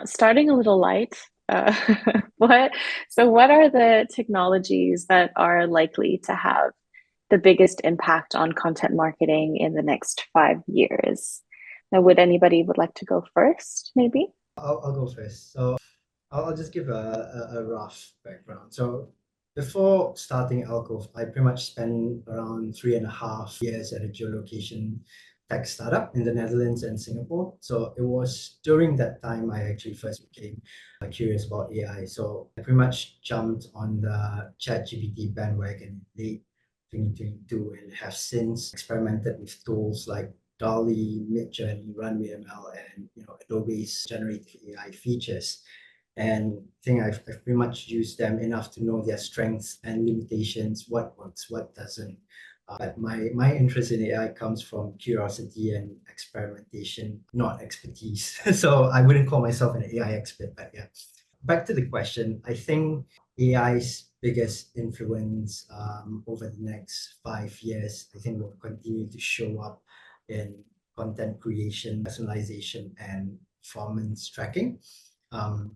Starting a little light, what what are the technologies that are likely to have the biggest impact on content marketing in the next 5 years? Now, would anybody would like to go first, maybe? I'll go first. So I'll just give a rough background. So before starting Alcove, I pretty much spent around 3.5 years at a geolocation tech startup in the Netherlands and Singapore. So it was during that time I actually first became curious about AI. So I pretty much jumped on the ChatGPT bandwagon in late 2022 and have since experimented with tools like DALL-E, Midjourney, Runway ML, and Adobe's generative AI features. And I think I've pretty much used them enough to know their strengths and limitations, what works, what doesn't. But my interest in AI comes from curiosity and experimentation, not expertise. So I wouldn't call myself an AI expert, but yeah. Back to the question, I think AI's biggest influence over the next 5 years, I think will continue to show up in content creation, personalization, and performance tracking. Um,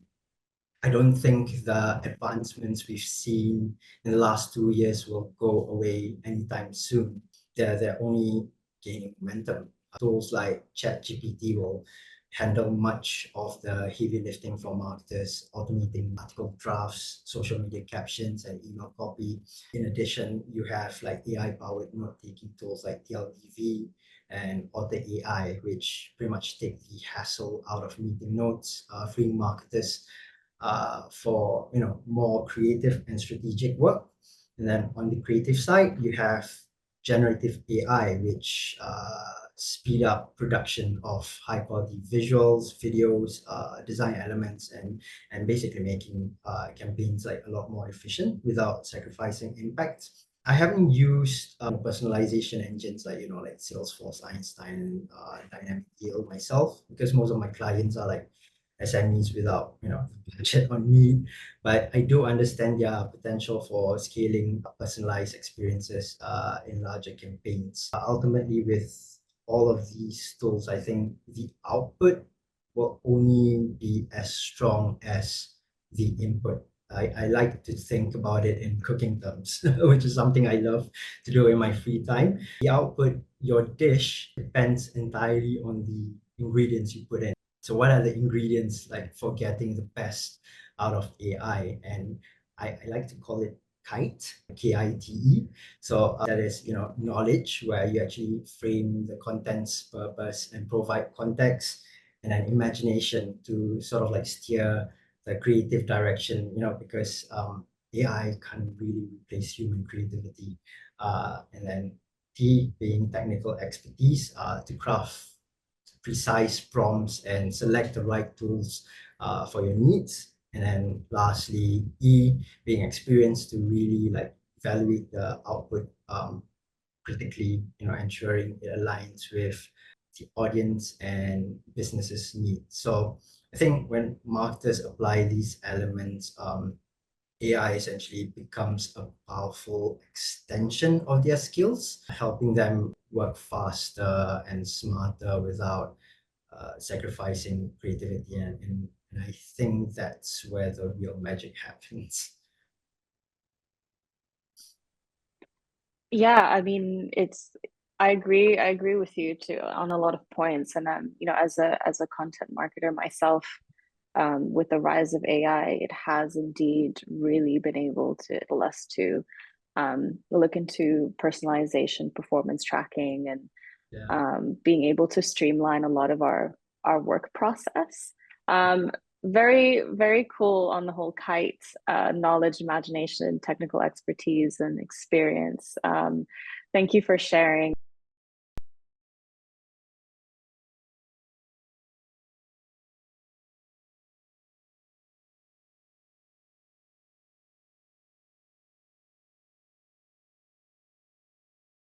I don't think the advancements we've seen in the last 2 years will go away anytime soon. They're only gaining momentum. Tools like ChatGPT will handle much of the heavy lifting for marketers, automating article drafts, social media captions, and email copy. In addition, you have like AI-powered note-taking tools like TLDV and Auto AI, which pretty much take the hassle out of meeting notes, freeing marketers for more creative and strategic work. And then on the creative side, you have generative AI, which speed up production of high quality visuals, videos, design elements, and basically making campaigns like a lot more efficient without sacrificing impact. I haven't used personalization engines like Salesforce, Einstein, Dynamic Yield myself because most of my clients are like SMEs without budget on need, but I do understand their potential for scaling personalized experiences in larger campaigns. Ultimately, with all of these tools, I think the output will only be as strong as the input. I like to think about it in cooking terms, which is something I love to do in my free time. The output, your dish, depends entirely on the ingredients you put in. So what are the ingredients like for getting the best out of AI? And I like to call it KITE, KITE. So that is, knowledge where you actually frame the content's purpose and provide context, and then imagination to sort of like steer the creative direction, because AI can't really replace human creativity. And then T being technical expertise to craft precise prompts and select the right tools for your needs. And then lastly, E being experienced to really like evaluate the output critically, ensuring it aligns with the audience and businesses needs. So I think when marketers apply these elements, AI essentially becomes a powerful extension of their skills, helping them work faster and smarter without sacrificing creativity. And I think that's where the real magic happens. Yeah, I mean, I agree with you too on a lot of points. And as a content marketer myself, with the rise of AI, it has indeed really been able to enable us to look into personalization, performance tracking, and Yeah. being able to streamline a lot of our work process. Um, very, very cool on the whole kite knowledge, imagination, technical expertise, and experience. Thank you for sharing.